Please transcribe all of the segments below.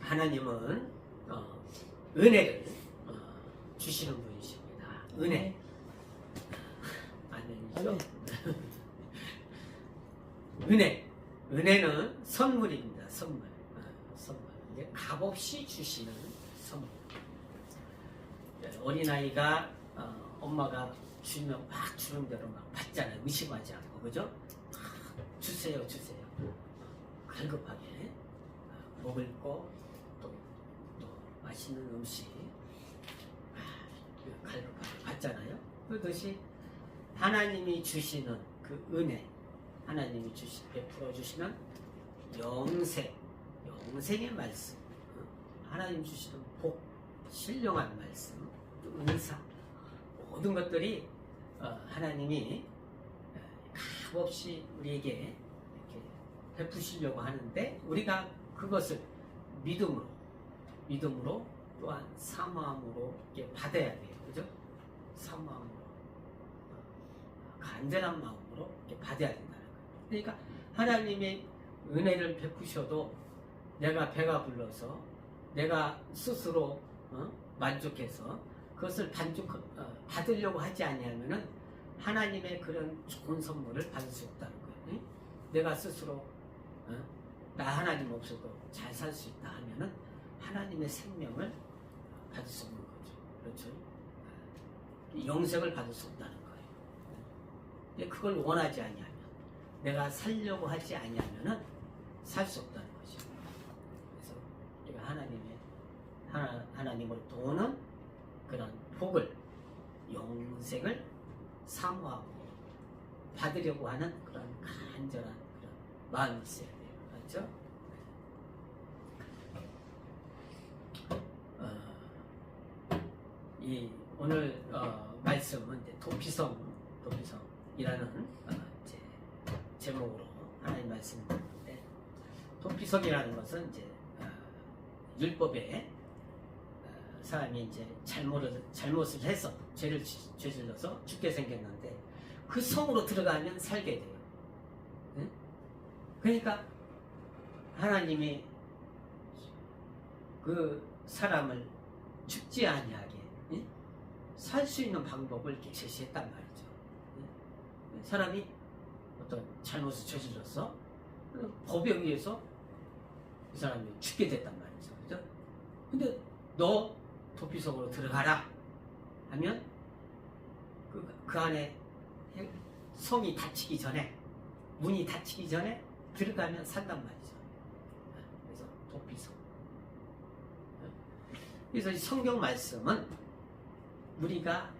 하나님은 은혜를 주시는 분이십니다. 은혜. 아멘이죠. 은혜. 은혜는 선물입니다. 선물. 선물. 이제 값없이 주시는 선물. 어린아이가 엄마가 주면 막 주는 대로 막 받잖아요. 의심하지 않고. 그죠? 주세요, 주세요. 갈급하게 먹을 거, 또 맛있는 음식 갈급하게 받잖아요. 그것이 하나님이 주시는 그 은혜, 하나님이 베풀어 주시는 영생의 말씀, 하나님 주시는 복, 신령한 말씀, 은사, 모든 것들이 하나님이 값없이 우리에게 이렇게 베푸시려고 하는데, 우리가 그것을 믿음으로 또한 사모함으로 이렇게 받아야 돼요. 그죠? 사모함으로, 간절한 마음으로 이렇게 받아야 된다는 거예요. 그러니까 하나님의 은혜를 베푸셔도 내가 배가 불러서 내가 스스로 만족해서 그것을 받으려고 하지 아니하면은 하나님의 그런 좋은 선물을 받을 수 없다는 거예요. 내가 스스로 나 하나님 없어도 잘 살 수 있다 하면은 하나님의 생명을 받을 수 없는 거죠. 그렇죠? 영생을 받을 수 없다는 거예요. 그걸 원하지 아니하면, 내가 살려고 하지 아니하면은 살 수 없다는 거죠. 그래서 우리가 하나님을 도는 그런 복을, 영생을 사모하고 받으려고 하는 그런 간절한 그런 마음이 있어야 돼요. 맞죠? 이 오늘 말씀은 이제 도피성이라는 이제 제목으로 하나님 말씀을 드렸는데, 도피성이라는 것은 이제 율법에 사람이 이제 잘못을 해서 죄를 저질러서 죽게 생겼는데 그 성으로 들어가면 살게 돼요. 응? 그러니까 하나님이 그 사람을 죽지 아니하게 살 수 있는 방법을 이렇게 제시했단 말이죠. 사람이 어떤 잘못을 저질러서 법에 의해서 그 사람이 죽게 됐단 말이죠. 그죠? 근데 너 도피성으로 들어가라 하면 그 안에 성이 닫히기 전에, 문이 닫히기 전에 들어가면 산단 말이죠. 그래서 도피성. 그래서 이 성경 말씀은 우리가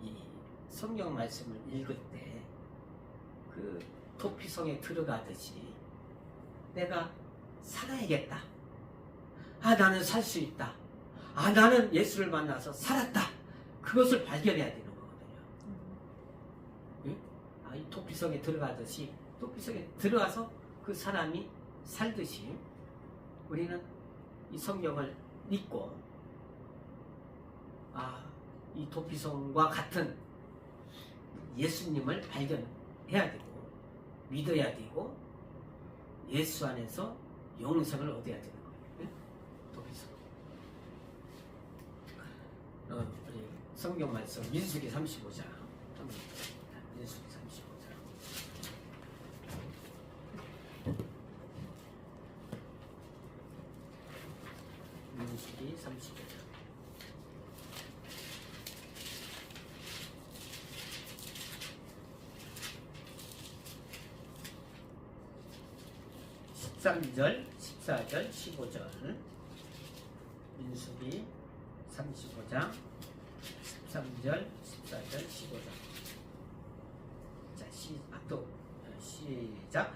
이 성경 말씀을 읽을 때 그 도피성에 들어가듯이 내가 살아야겠다. 나는 살 수 있다. 나는 예수를 만나서 살았다. 그것을 발견해야 되는 거거든요. 이 도피성에 들어가듯이, 도피성에 들어가서 그 사람이 살듯이 우리는 이 성경을 믿고 이 도피성과 같은 예수님을 발견해야 되고 믿어야 되고 예수 안에서 영생을 얻어야 되는 거예요. 도피성. 우리 성경 말씀 민수기 35장. 민수기 35장. 민수기 35장. 13절, 14절, 15절. 민수기 35장 13절, 14절, 15절. 자, 시작.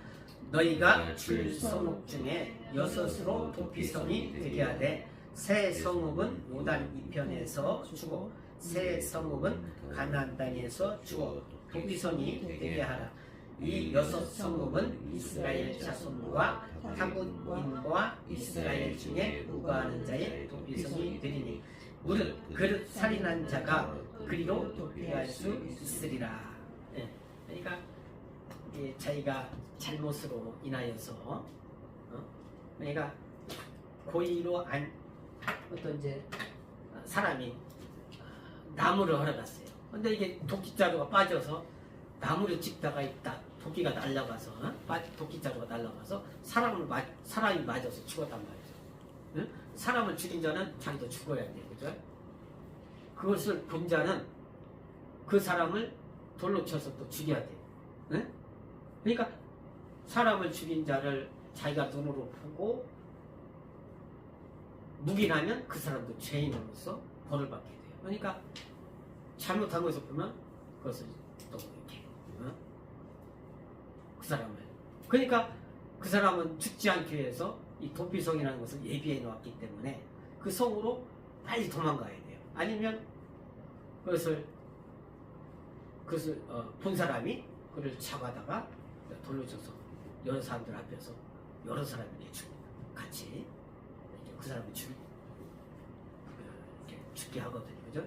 너희가 줄 성읍 중에 여섯으로 도피성이 되게 하되, 새 성읍은 요단 이편에서 주고 새 성읍은 가나안 땅에서 주고 도피성이 되게 하라. 이 여섯 성읍은 이스라엘 자손과 타국인과 이스라엘 중에 우거하는 자의 도피성이 되리니 무릇 그릇 살인한 자가 그리로 도피할 수 있으리라. 그러니까 자기가 잘못으로 인하여서 그러니까 고의로 어떤 이제 사람이 나무를 걸어갔어요. 근데 이게 도끼자루가 빠져서 나무를 찍다가 있다 도끼가 날아가서 도끼자루가 날아가서 사람이 맞아서 죽었단 말이죠. 응? 사람을 죽인 자는 자기도 죽어야 돼요, 그죠? 그것을 본 자는 그 사람을 돌로 쳐서 또 죽여야 돼요. 응? 그러니까 사람을 죽인 자를 자기가 눈으로 보고 묵인하면 그 사람도 죄인으로서 벌을 받게 돼요. 그러니까 잘못한 것을 보면 그것을 또 이렇게 그 사람을 그러니까 그 사람은 죽지 않기 위해서 이 도피성이라는 것을 예비해 놓았기 때문에 그 성으로 빨리 도망가야 돼요. 아니면 그것을 본 사람이 그를 잡아다가 돌로 쳐서 여러 사람들 앞에서 여러 사람이 같이 그 사람을 죽게 하거든요. 그죠?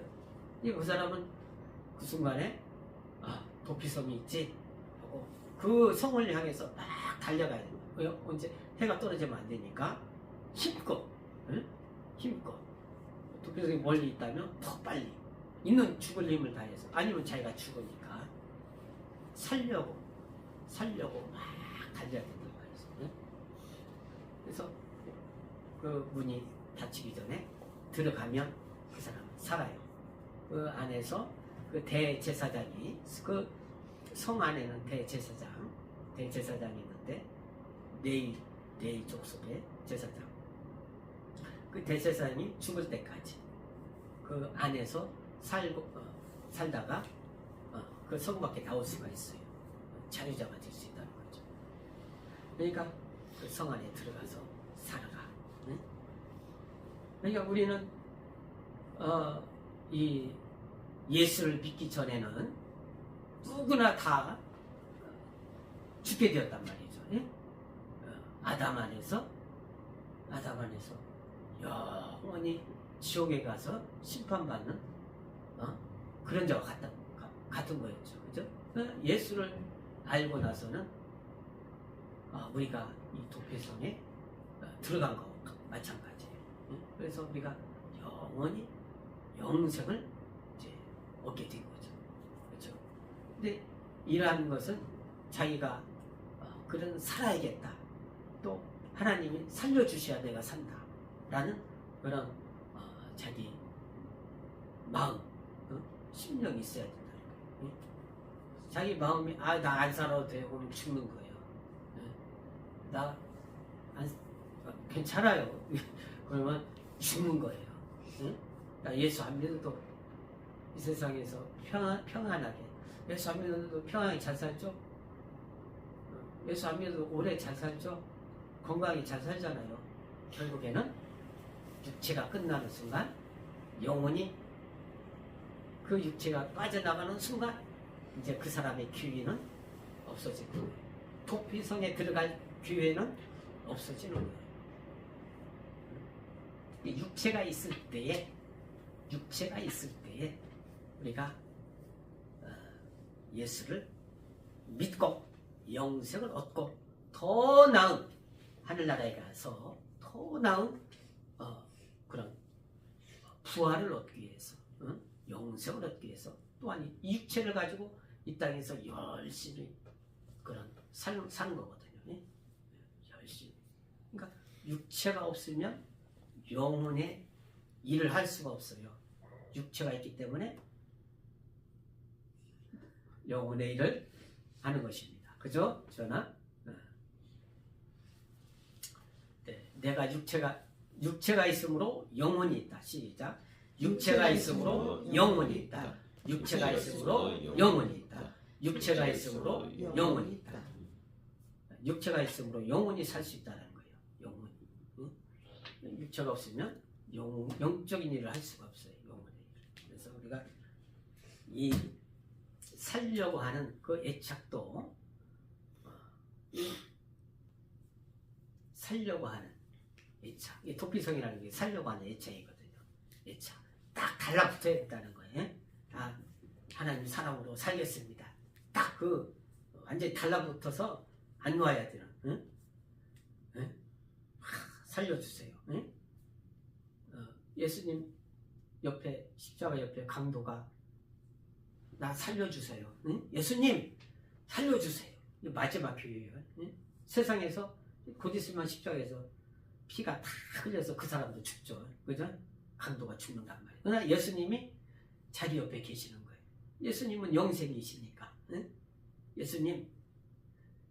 그 사람은 그 순간에 도피성이 있지 하고 그 성을 향해서 막 달려가야 돼요. 왜요? 언제 해가 떨어지면 안 되니까 힘껏 도피성이 멀리 있다면 더 빨리 있는 죽을 힘을 다해서 아니면 자기가 죽으니까 살려고 막 달려야 된단 말이죠. 그래서 그 문이 닫히기 전에 들어가면 그 사람은 살아요. 그 안에서 그 대제사장이 그 성 안에는 대제사장이 있는데 네 족속의 제사장. 그 대제사장이 죽을 때까지 그 안에서 살다가 그 성 밖에 나올 수가 있어요. 자유자가 될 수 있다는 거죠. 그러니까 그 성 안에 들어가서 살아가. 응? 그러니까 우리는 이 예수를 믿기 전에는 누구나 다 죽게 되었단 말이죠. 예? 아담 안에서 영원히 지옥에 가서 심판받는 그런 자와 같은 거였죠. 그죠? 예수를 알고 나서는 우리가 이 도피성에 들어간 것과 마찬가지예요. 그래서 우리가 영원히 영생을 이제 얻게 된 거죠. 그렇죠? 근데 이러한 것은 자기가 그런 살아야겠다. 또 하나님이 살려주셔야 내가 산다. 라는 그런 자기 마음, 심령이 있어야 된다. 자기 마음이 나 안 살아도 돼. 그러면 죽는 거예요. 나 괜찮아요. 그러면 죽는 거예요. 나 예수 안 믿어도 이 세상에서 평안하게 예수 안 믿어도 평안하게 잘 살죠? 예수 안 믿어도 오래 잘 살죠? 건강하게 잘 살잖아요. 결국에는 육체가 끝나는 순간 영혼이 그 육체가 빠져나가는 순간 이제 그 사람의 기회는 없어지는 거예요. 도피성에 들어갈 기회는 없어지는 거예요. 육체가 있을 때에 우리가 예수를 믿고 영생을 얻고 더 나은 하늘나라에 가서 더 나은 그런 부활을 얻기 위해서 영생을 얻기 위해서 또한 이 육체를 가지고 이 땅에서 열심히 그런 사는 거거든요. 열심히. 그러니까 육체가 없으면 영혼의 일을 할 수가 없어요. 육체가 있기 때문에 영혼의 일을 하는 것입니다. 그죠? 전하? 네, 내가 육체가 있으므로 영혼이 있다. 시작. 육체가 있으므로 영혼이 있다. 육체가 있으므로 영혼이 있다. 육체가 있으므로 영혼이 있다. 육체가 있으므로 영혼이 살 수 있다는 거예요. 영혼이. 육체가 없으면 영적인 일을 할 수가 없어요. 영혼의 일을. 그래서 우리가 이 살려고 하는 그 애착도 살려고 하는 애착. 이 도피성이라는 게 살려고 하는 애착이거든요. 애착. 딱 달라붙어야 된다는 거예요. 하나님 사랑으로 살겠습니다. 딱 그 완전히 달라붙어서 안 놔야 되는. 살려주세요. 응? 예수님 옆에 십자가 옆에 강도가 나 살려주세요. 응? 예수님 살려주세요. 마지막 비유예요. 응? 세상에서 곧 있으면 십자가에서 피가 다 흘려서 그 사람도 죽죠. 그죠? 강도가 죽는단 말이에요. 그러나 예수님이 자기 옆에 계시는 거예요. 예수님은 영생이시니까. 응?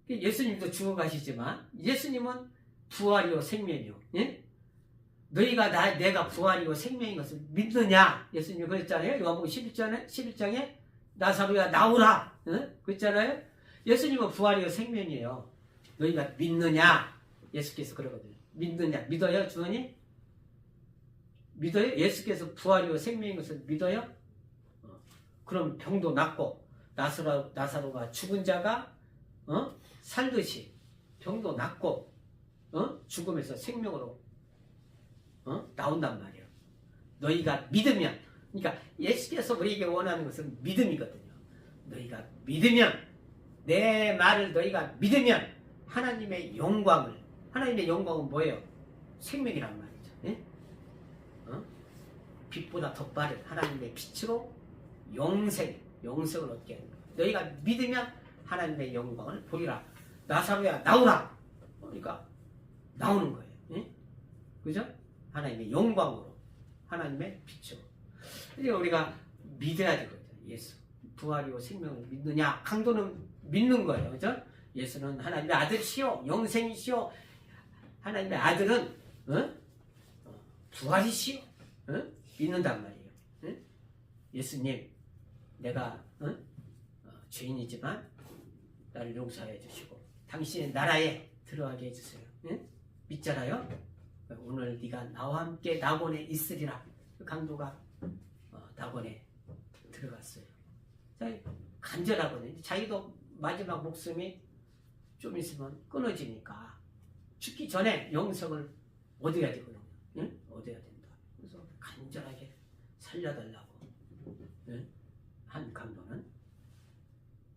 예수님도 죽어가시지만 예수님은 부활이요 생명이요. 응? 너희가 내가 부활이요 생명인 것을 믿느냐? 예수님이 그랬잖아요. 요한복음 11장에 나사로야 나오라. 응? 그랬잖아요. 예수님은 부활이요 생명이에요. 너희가 믿느냐? 예수께서 그러거든요. 믿느냐? 믿어요? 주원이? 믿어요? 예수께서 부활이요 생명인 것을 믿어요? 그럼 병도 낫고 나사로가 죽은 자가 살듯이 병도 낫고 죽음에서 생명으로 나온단 말이에요. 너희가 믿으면, 그러니까 예수께서 우리에게 원하는 것은 믿음이거든요. 너희가 믿으면, 내 말을 너희가 믿으면 하나님의 영광은 뭐예요? 생명이란 말이죠. 예? 빛보다 더 빠른 하나님의 빛으로 영생을 얻게 하는 거예요. 너희가 믿으면 하나님의 영광을 보리라. 나사로야 나오라. 그러니까 나오는 거예요. 예? 그죠? 하나님의 영광으로, 하나님의 빛으로. 이제 우리가 믿어야 되거든요. 예수 부활이요 생명을 믿느냐? 강도는 믿는 거예요. 그죠? 예수는 하나님의 아들이시오, 영생이시오. 하나님의 아들은 부활이시오. 믿는단 말이에요. 예수님, 내가 죄인이지만 나를 용서해 주시고 당신의 나라에 들어가게 해주세요. 믿잖아요. 오늘 네가 나와 함께 낙원에 있으리라. 그 강도가 낙원에 들어갔어요. 간절하거든요. 자기도 마지막 목숨이 좀 있으면 끊어지니까 죽기 전에 영생을 얻어야 되거든요. 얻어야 된다. 그래서 간절하게 살려달라고 한 강도는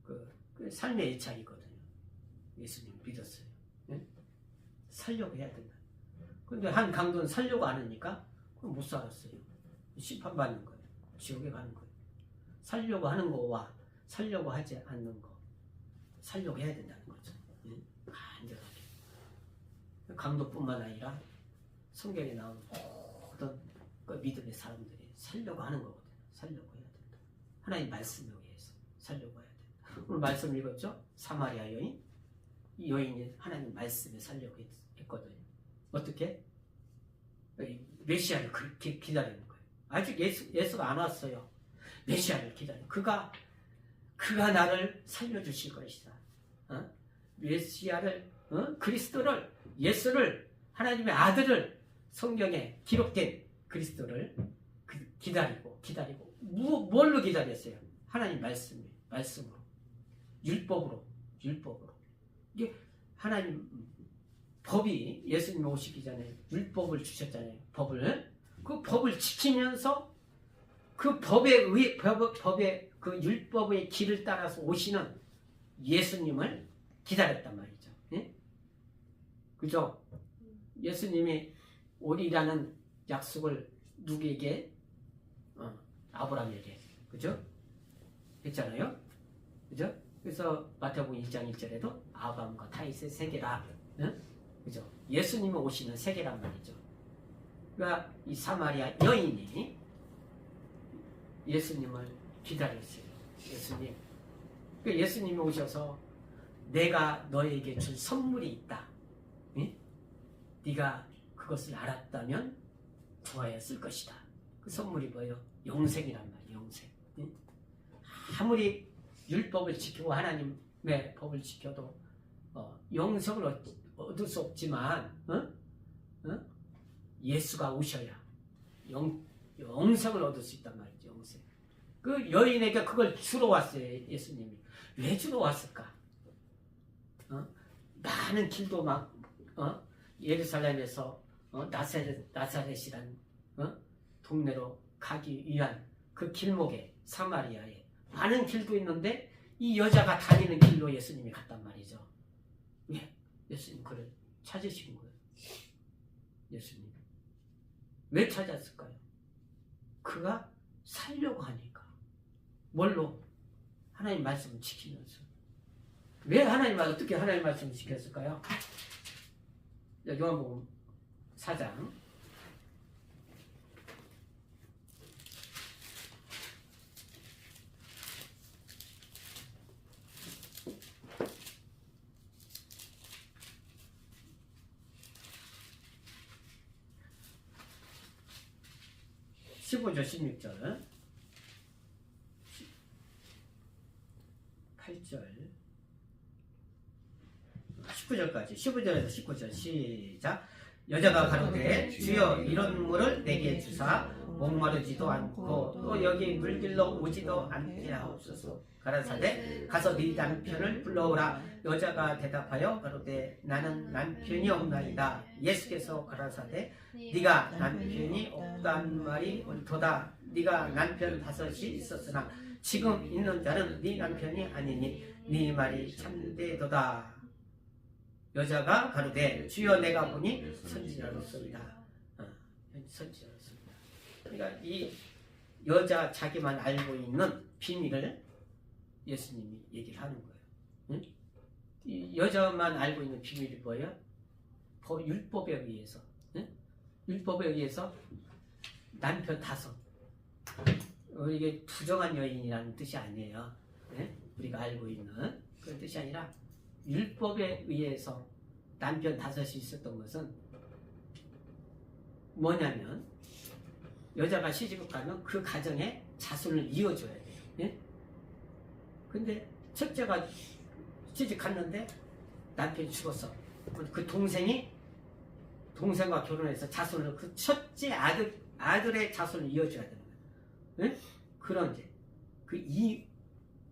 그 삶의 애착이거든요. 예수님 믿었어요. 살려고 해야 된다. 근데 한 강도는 살려고 안 하니까 그럼 못 살았어요. 심판받는 거예요. 지옥에 가는 거예요. 살려고 하는 거와 살려고 하지 않는 거, 살려고 해야 된다는 거죠. 간절하게. 강도뿐만 아니라 성경에 나온 모든 그 믿음의 사람들이 살려고 하는 거거든요. 살려고 해야 된다. 하나님 말씀에 의해서 살려고 해야 된다. 오늘 말씀 읽었죠? 사마리아 여인. 이 여인이 하나님 말씀에 살려고 했거든요. 어떻게? 메시아를 그렇게 기다리는 거예요. 아직 예수가 안 왔어요. 메시아를 기다리는. 그가 나를 살려주실 것이다. 메시아를, 그리스도를, 예수를, 하나님의 아들을, 성경에 기록된 그리스도를 기다리고 뭘로 기다렸어요? 하나님 말씀으로, 율법으로. 이게 하나님 법이, 예수님 오시기 전에 율법을 주셨잖아요. 그 법을 지키면서 그 법의 그 율법의 길을 따라서 오시는 예수님을 기다렸단 말이죠. 예? 그죠? 예수님이 오리라는 약속을 누구에게? 아브라함에게. 그죠? 했잖아요. 그죠? 그래서 마태복음 1장 1절에도 아브라함과 다윗의 세계라. 그죠? 예수님이 오시는 세계란 말이죠. 그러니까 이 사마리아 여인이 예수님을 기다렸어요. 예수님이 오셔서 내가 너에게 줄 선물이 있다. 응? 네가 그것을 알았다면 좋아했을 것이다. 그 선물이 뭐예요? 영생이란 말이에요. 영생. 응? 아무리 율법을 지키고 하나님의 법을 지켜도 영생을 얻을 수 없지만 예수가 오셔야 영생을 얻을 수 있단 말이죠. 영생. 그 여인에게 그걸 주러 왔어요. 예수님이. 왜 주러 왔을까? 많은 길도 막 예루살렘에서 나사렛이란 동네로 가기 위한 그 길목에, 사마리아에 많은 길도 있는데 이 여자가 다니는 길로 예수님이 갔단 말이죠. 왜? 예수님 그를 찾으신 거예요. 예수님. 왜 찾았을까요? 그가 살려고 하니까. 뭘로? 하나님 말씀을 지키면서. 왜 어떻게 하나님 말씀을 지켰을까요? 요한복음 4장 15절 16절 8절 19절까지 15절에서 19절 시작. 여자가 가로되 주여 이런 물을 내게 주사 목마르지도 않고 또 여기 물길로 오지도 않게 하옵소서. 가라사대 가서 네 남편을 불러오라. 여자가 대답하여 가로되 나는 남편이 없나이다. 예수께서 가라사대 네가 남편이 없다는 말이 옳도다. 네가 남편 5이 있었으나 지금 있는 자는 네 남편이 아니니 네 말이 참되도다. 여자가 가로되 주여 내가 보니 선지자로소이다. 선지자로소이다. 그러니까 이 여자 자기만 알고 있는 비밀을 예수님이 얘기를 하는 거예요. 응? 이 여자만 알고 있는 비밀이 뭐예요? 율법에 의해서, 응? 율법에 의해서 남편 5. 이게 부정한 여인이라는 뜻이 아니에요. 응? 우리가 알고 있는 그런 뜻이 아니라 율법에 의해서 남편 5이 있었던 것은 뭐냐면 여자가 시집을 가면 그 가정에 자손을 이어줘야 돼요. 예? 근데 첫째가 시집 갔는데 남편이 죽었어. 그 동생과 결혼해서 자손을 그 첫째 아들의 자손을 이어줘야 되는 거예요. 예? 그런 이제 그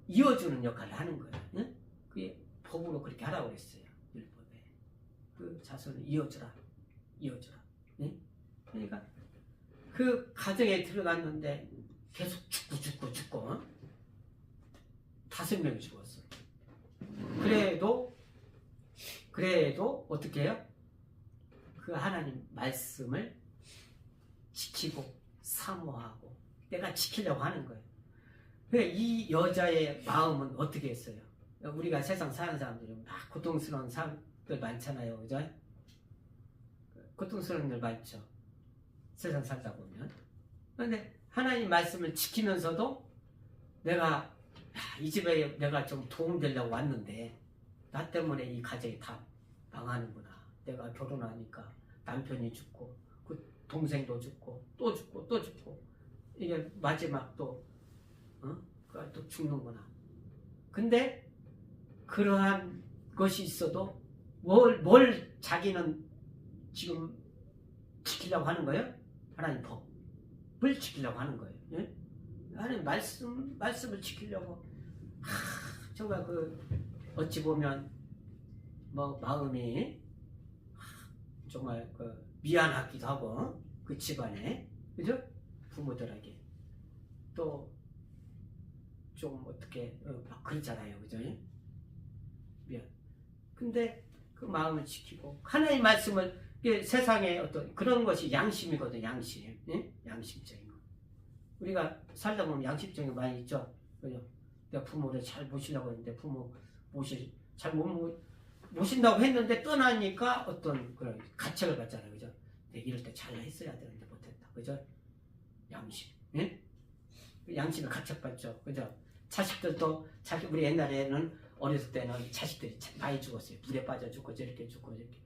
이어주는 역할을 하는 거예요. 예? 그게 법으로 그렇게 하라고 그랬어요. 율법에. 그 자손을 이어주라. 네? 그러니까 그 가정에 들어갔는데 계속 죽고 5명이 죽었어요. 그래도 어떻게 해요? 그 하나님 말씀을 지키고 사모하고 내가 지키려고 하는 거예요. 이 여자의 마음은 어떻게 했어요? 우리가 세상 사는 사람들은 막 고통스러운 사람들 많잖아요. 그죠? 고통스러운 일 많죠. 세상 살다 보면. 그런데 하나님 말씀을 지키면서도 내가 이 집에 내가 좀 도움되려고 왔는데 나 때문에 이 가정이 다 망하는구나. 내가 결혼하니까 남편이 죽고 그 동생도 죽고 또 죽고 이게 마지막 또 죽는구나. 근데 그러한 것이 있어도 뭘 자기는 지금 지키려고 하는 거예요? 하나님 법을 지키려고 하는 거예요. 예? 하나님 말씀을 지키려고 정말 어찌 보면 마음이 정말 미안하기도 하고 그 집안에 그죠? 부모들에게 또 좀 어떻게 막 그러잖아요. 그죠? 미안. 근데 그 마음을 지키고 하나님 말씀을 세상에 어떤 그런 것이 양심이거든. 양심. 예? 양심적인 거. 우리가 살다 보면 양심적인 거 많이 있죠. 그죠? 내가 부모를 잘 모시려고 했는데 부모 잘 못 모신다고 했는데 떠나니까 어떤 그런 가책을 받잖아요. 그죠? 내가 이럴 때 잘 했어야 되는데 못했다. 그죠? 양심. 예? 양심을 가책받죠. 그죠? 자식들도 우리 옛날에는 어렸을 때는 자식들이 많이 죽었어요. 물에 빠져 죽고 저렇게 죽고 저렇게.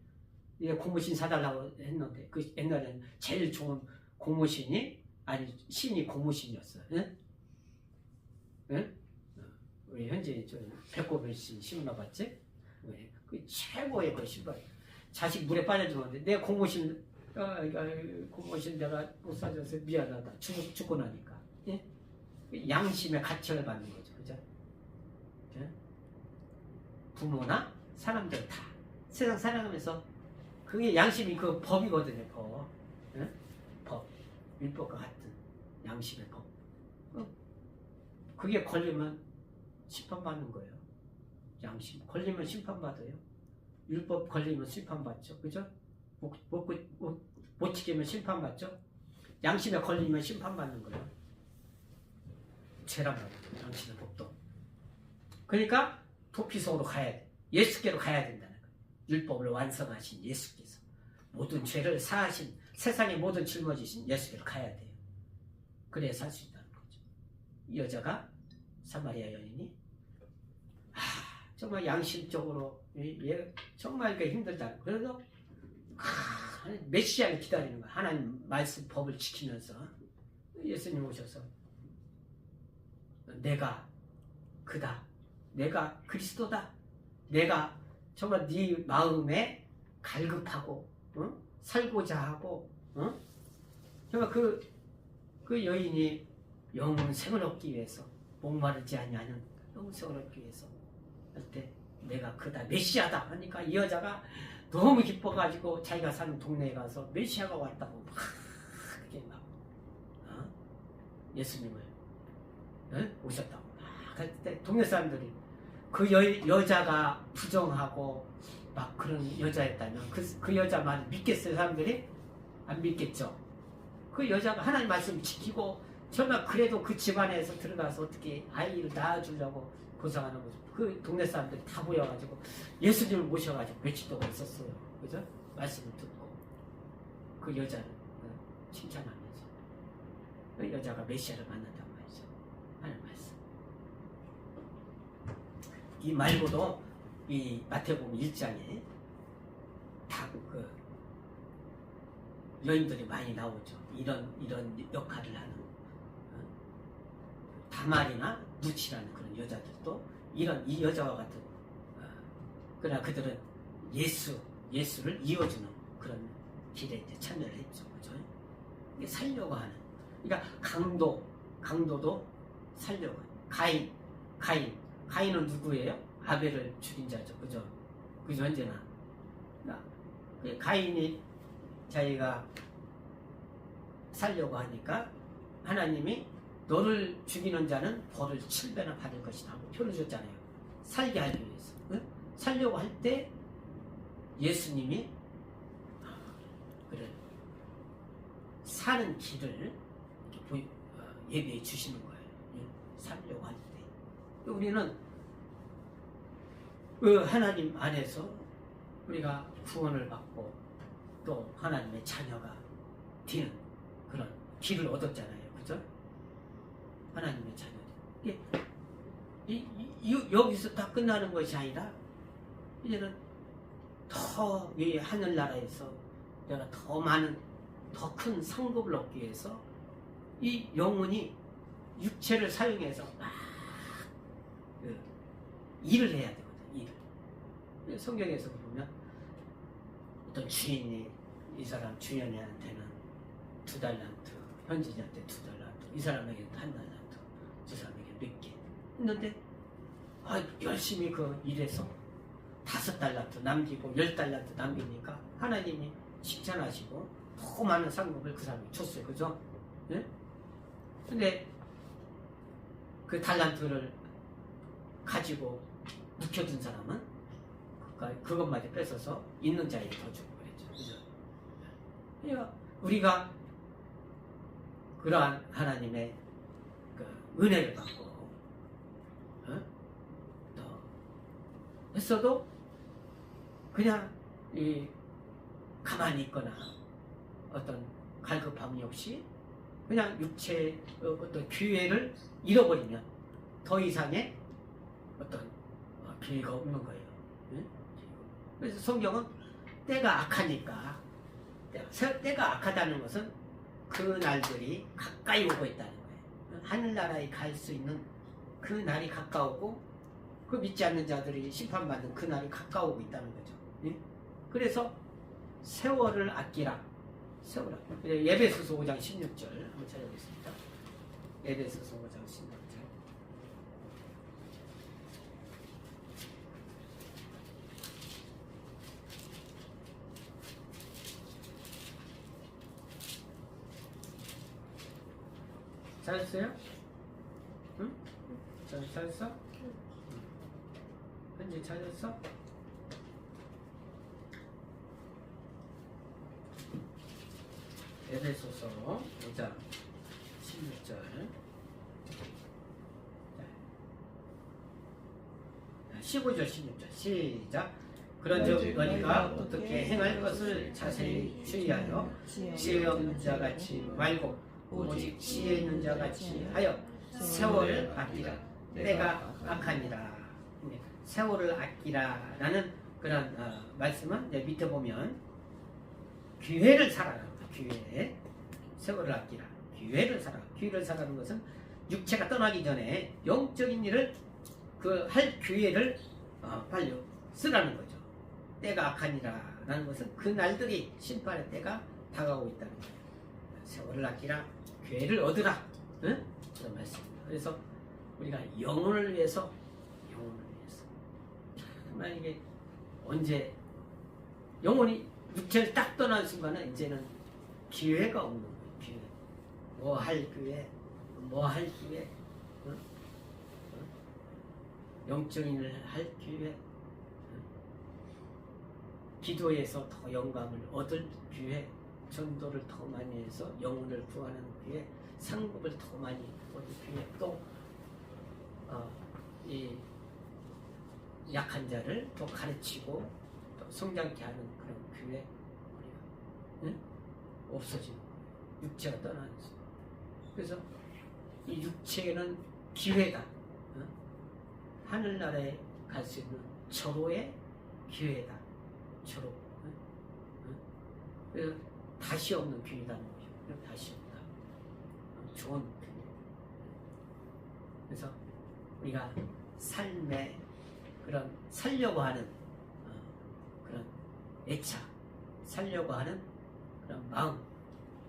이게 고무신 사달라고 했는데 그 옛날에는 제일 좋은 고무신이 신이 고무신이었어요. 예? 예? 우리 현재 배꼽을 신어봤지? 그 최고의 그 신발. 자식 물에 빠져 죽었는데 내 고무신 내가 못 사줘서 미안하다. 죽고 나니까. 예? 양심의 가책을 받는 거죠. 그죠? 예? 부모나 사람들 다 세상 살아가면서 그게 양심이 그 법이거든요. 법. 예? 법. 율법과 같은 양심의 법. 그게 걸리면 심판받는 거예요. 양심. 걸리면 심판받아요. 율법 걸리면 심판받죠. 그죠? 못 지키면 심판받죠. 양심에 걸리면 심판받는 거예요. 죄란 말이에요. 양심의 법도. 그러니까 도피성으로 가야 돼. 예수께로 가야 된다는 거예요. 율법을 완성하신 예수께서 모든 죄를 사하신 세상의 모든 짊어지신 예수께로 가야 돼요. 그래야 살 수 있다는 거죠. 이 여자가 사마리아 여인이 정말 양심적으로 정말 힘들다. 그래서 메시아를 기다리는 거야. 하나님 말씀 법을 지키면서 예수님 오셔서 내가 그다. 내가 그리스도다. 내가 정말 네 마음에 갈급하고 살고자 하고 정말 그 여인이 영생을 얻기 위해서 목마르지 아니하는 영생을 얻기 위해서 할 때 내가 그다 메시아다 하니까 이 여자가 너무 기뻐가지고 자기가 사는 동네에 가서 메시아가 왔다고 막 그렇게 막 예수님을 오셨다고 막 할 때 동네 사람들이 그 여자가 부정하고 막 그런 여자였다면 그 여자 말 믿겠어요? 사람들이? 안 믿겠죠. 그 여자가 하나님 말씀 지키고 정말 그래도 그 집안에서 들어가서 어떻게 아이를 낳아주려고 고생하는 거죠. 그 동네 사람들이 다 모여가지고 예수님을 모셔가지고 며칠 동안 있었어요. 그죠? 말씀을 듣고 그 여자는 칭찬하면서 그 여자가 메시아를 만난단 말이죠. 하나님 말씀. 이 말고도 이 마태복음 1장에 다 그 여인들이 많이 나오죠. 이런 역할을 하는 다말이나 누치라는 그런 여자들도 이 여자와 같은 그러나 그들은 예수를 이어주는 그런 길에 이제 참여를 했죠. 그죠? 이게 살려고 하는. 그러니까 강도도 살려고 하는. 가인은 누구예요? 아벨을 죽인 자죠. 그죠? 그죠? 언제나. 가인이 자기가 살려고 하니까 하나님이 너를 죽이는 자는 벌을 7배나 받을 것이다 하고 표를 줬잖아요. 살게 하기 위해서. 살려고 할 때 예수님이 그래 사는 길을 예비해 주시는 거예요. 살려고 할 때. 우리는 하나님 안에서 우리가 구원을 받고 또 하나님의 자녀가 되는 그런 길을 얻었잖아요. 그죠? 하나님의 자녀들. 여기서 다 끝나는 것이 아니라 이제는 더 이 하늘나라에서 내가 더 많은 더 큰 상급을 얻기 위해서 이 영혼이 육체를 사용해서 막 일을 해야 되거든요. 일을. 성경에서 보면 어떤 주인이 이 사람 주연이한테는 2달란트, 현진이한테 2달란트, 이 사람에게는 1달란트, 저 사람에게 몇 개 했는데 열심히 그 일해서 5달란트 남기고 10달란트 남기니까 하나님이 칭찬하시고 더 많은 상급을 그 사람이 줬어요. 그죠? 네? 근데 그 달란트를 가지고 묵혀둔 사람은 그것마저 뺏어서 있는 자에게 더 주고 그랬죠. 그죠? 그러니까 우리가 그러한 하나님의 그 은혜를 받고 또 했어도 그냥 가만히 있거나 어떤 갈급함이 없이 그냥 육체의 어떤 기회를 잃어버리면 더 이상의 어떤 기회가 없는 거예요. 그래서 성경은 때가 악하니까 때가 악하다는 것은 그 날들이 가까이 오고 있다는 거예요. 하늘나라에 갈 수 있는 그 날이 가까우고 그 믿지 않는 자들이 심판받는 그 날이 가까우고 있다는 거죠. 그래서 세월을 아끼라. 예배소서 5장 16절 한번 찾아보겠습니다. 예배소서 5장 16절. 찾았어요? 응? 찾았어? 현재 찾았어? 에베소서 5장 16절 15절 16절 시작. 그런즉 너희가 어떻게 행할 것을 자세히 주의하여 지혜 없는 자같이 말고 오직 지혜 있는 자같이 하여 세월을 아끼라. 때가 악하니라. 세월을 아끼라라는 그런 말씀은 이제 밑에 보면 기회를 살아라. 기회. 세월을 아끼라. 기회를 살아. 기회를 살아는 것은 육체가 떠나기 전에 영적인 일을 그 할 기회를 빨리 쓰라는 거죠. 때가 악하니라라는 것은 그 날들이 심판의 때가 다가오고 있다는 거예요. 세월을 아끼라. 기회를 얻으라. 응? 그런 말씀입니다. 그래서 우리가 영혼을 위해서 정말 이게 언제 영혼이 육체를 딱 떠나는 순간은 이제는 기회가 없는 거예요. 기회. 뭐 할 기회, 뭐 할 기회, 응? 영적인 일을 할 기회, 기도에서 더 영감을 얻을 기회, 전도를 더 많이 해서 영혼을 구하는 기회, 상급을 더 많이 얻을 기회, 또 이 약한 자를 또 가르치고 또 성장케 하는 그런 기회 응? 없어지는 거예요. 육체가 떠나는 순간. 그래서 이 육체는 기회다. 응? 하늘나라에 갈 수 있는 절호의 기회다. 절호. 응? 응? 그래서 다시 없는 기회라는 거죠. 다시 없다. 좋은 기회. 그래서 우리가 삶의 그런 살려고 하는 그런 애착, 살려고 하는 그런 마음,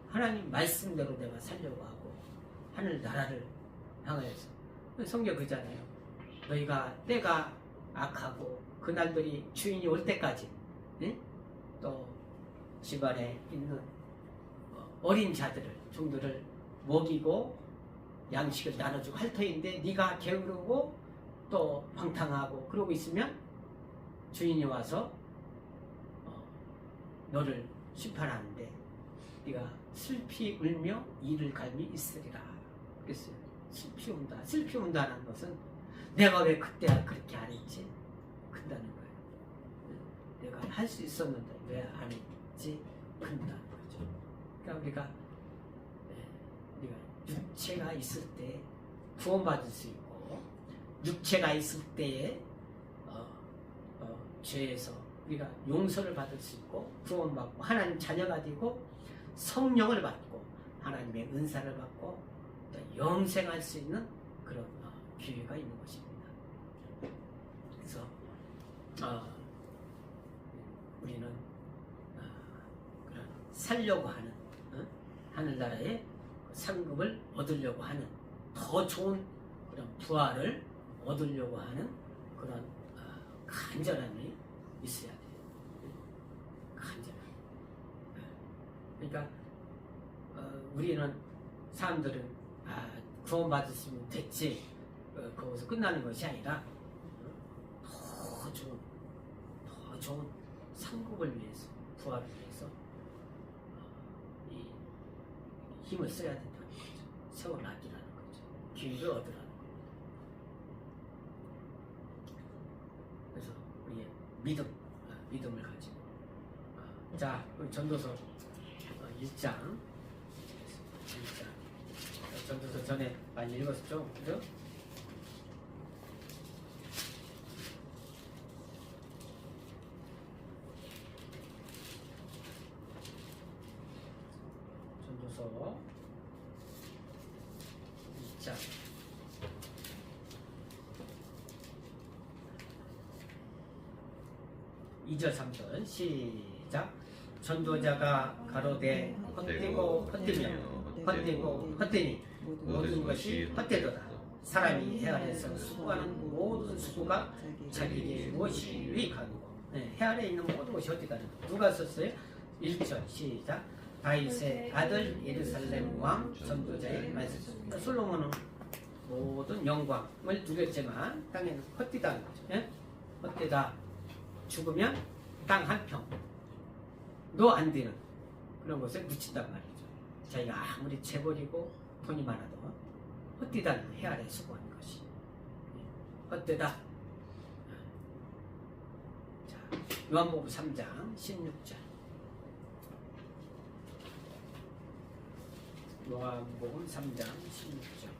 하나님 말씀대로 내가 살려고 하고 하늘 나라를 향하여서 성경 그잖아요. 너희가 때가 악하고 그날들이 주인이 올 때까지 응? 또 집안에 있는 어린 자들을 종들을 먹이고 양식을 나눠주고 할 터인데 네가 게으르고 또 방탕하고 그러고 있으면 주인이 와서 너를 심판하는데 네가 슬피 울며 이를 갈미 있으리라 그랬어요. 슬피 운다. 슬피 운다는 것은 내가 왜 그때 그렇게 안 했지? 큰다는 거예요. 내가 할 수 있었는데 왜 안 했지? 큰다는 거죠. 그러니까 우리가 육체가 있을 때 구원받을 수 있고 육체가 있을 때에 죄에서 우리가 용서를 받을 수 있고 구원받고 하나님 자녀가 되고 성령을 받고 하나님의 은사를 받고 또 영생할 수 있는 그런 기회가 있는 것입니다. 그래서 우리는 그런 살려고 하는 하늘나라의 상급을 얻으려고 하는 더 좋은 그런 부활을 얻으려고 하는 그런 간절함이 있어야 돼요. 간절함. 그러니까 우리는 사람들은 구원받으시면 됐지 거기서 끝나는 것이 아니라 더 좋은 상급을 위해서 부활을 위해서 이 힘을 써야 된다는 거죠. 세월을 아끼라는 거죠. 기회를 얻으라는 거죠. 그래서 우리의 믿음을 가지고 자, 전도서 1장 전도서 전에 많이 읽었죠? 그죠? 전도서 2장 2절 3절 시작. 전도자가 가로되 헛되고 헛되며 헛되고 헛되니 모든 것이 헛되도다. 사람이 해 아래에서 수고하는 모든 수고가 자기에게 무엇이 유익하고 해 아래에 있는 모든 것이 헛되다는 거. 누가 썼어요? 1절 시작. 다윗의 아들 예루살렘 왕 전도자의 말씀. 솔로몬은 모든 영광을 누렸지만 땅에는 헛되다는 거죠. 예? 헛되다. 죽으면 땅 한 평. 너 안 되는 그런 것에 묻힌단 말이죠. 자기가 아무리 재벌이고 돈이 많아도 헛되다는 해 아래 수고하는 것이 헛되다. 자, 요한복음 3장 16절. 요한복음 3장 16절.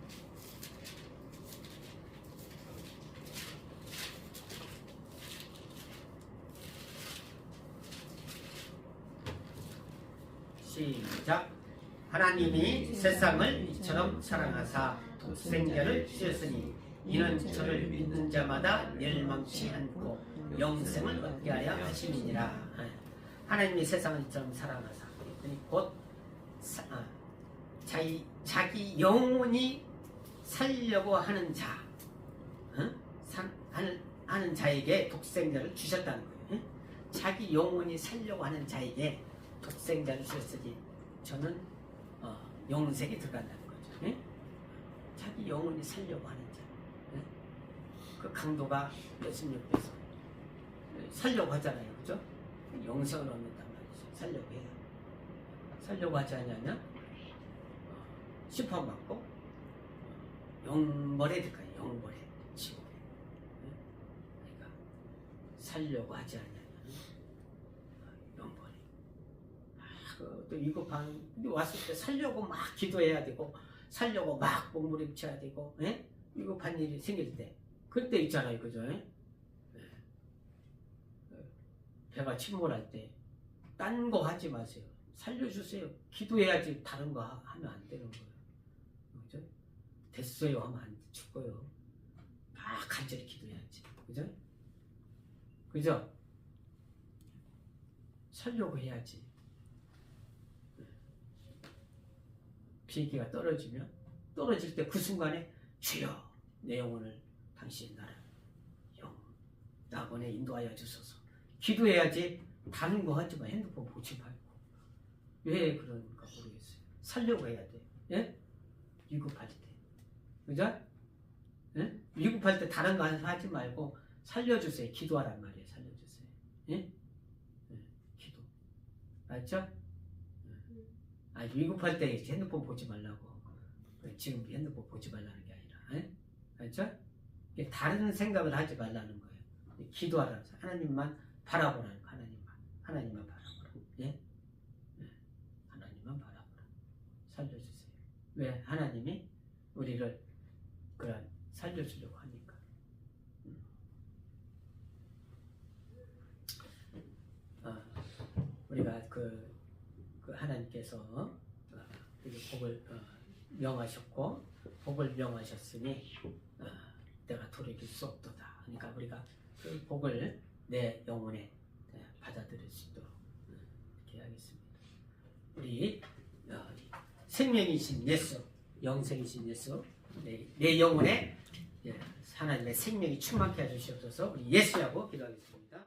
시작. 하나님이 세상을 이처럼 사랑하사 독생자를 주셨으니 이는 저를 믿는 자마다 멸망치 않고 영생을 얻게 하려 하심이니라. 하나님이 세상을 이처럼 사랑하사, 곧 자기 영혼이 살려고 하는 자, 하는 자에게 독생자를 주셨다는 거예요. 자기 영혼이 살려고 하는 자에게 독생자를 주셨으니 저는 영생이 들어간다는 거죠. 자기 영혼이 살려고 하는 자. 그 강도가 예수님 옆에서 살려고 하잖아요. 그죠? 영생을 얻는단 말이죠. 살려고 해요. 살려고 하지 않냐면 심판받고 영벌에 들어가요. 영벌에, 지옥에. 그러니까 살려고 하지 않냐면 영벌에. 또 위급한, 왔을 때 살려고 막 기도해야 되고 살려고 막 몸부림쳐야 되고, 위급한 일이 생길 때 그때 있잖아요. 그죠? 배가 침몰할 때 딴 거 하지 마세요. 살려주세요. 기도해야지. 다른 거 하면 안 되는 거예요. 그죠? 됐어요 하면 안 죽어요. 막 간절히 기도해야지. 그죠? 그죠? 살려고 해야지. 비행기가 떨어지면 떨어질 때 그 순간에 주여 내 영혼을 당신 나를 낙원에 인도하여 주소서. 기도해야지. 다른 거 하지 마. 핸드폰 보지 말고. 왜 그런가 모르겠어요. 살려고 해야 돼. 예? 위급할 때. 그죠? 예? 위급할 때 다른 거 하지 말고 살려주세요. 기도하란 말이에요. 살려주세요. 예? 예. 기도. 맞죠? 위급할 때 핸드폰 보지 말라고. 지금 핸드폰 보지 말라는 게 아니라. 예? 맞죠? 다른 생각을 하지 말라는 거예요. 기도하라는 거예요. 하나님만 바라보라는 거. 하나님만 바라보라. 예? 하나님만 바라보라. 살려주세요. 왜? 하나님이 우리를 그런 살려주려고 하니까. 우리가 그 하나님께서 복을 명하셨고 복을 명하셨으니 내가 돌이킬 수 없도다. 그러니까 우리가 그 복을 내 영혼에 받아들일 수 있도록 이렇게 하겠습니다. 우리 생명이신 예수, 영생이신 예수, 내 영혼에 하나님의 생명이 충만케 해주시옵소서. 우리 예수라고 기도하겠습니다.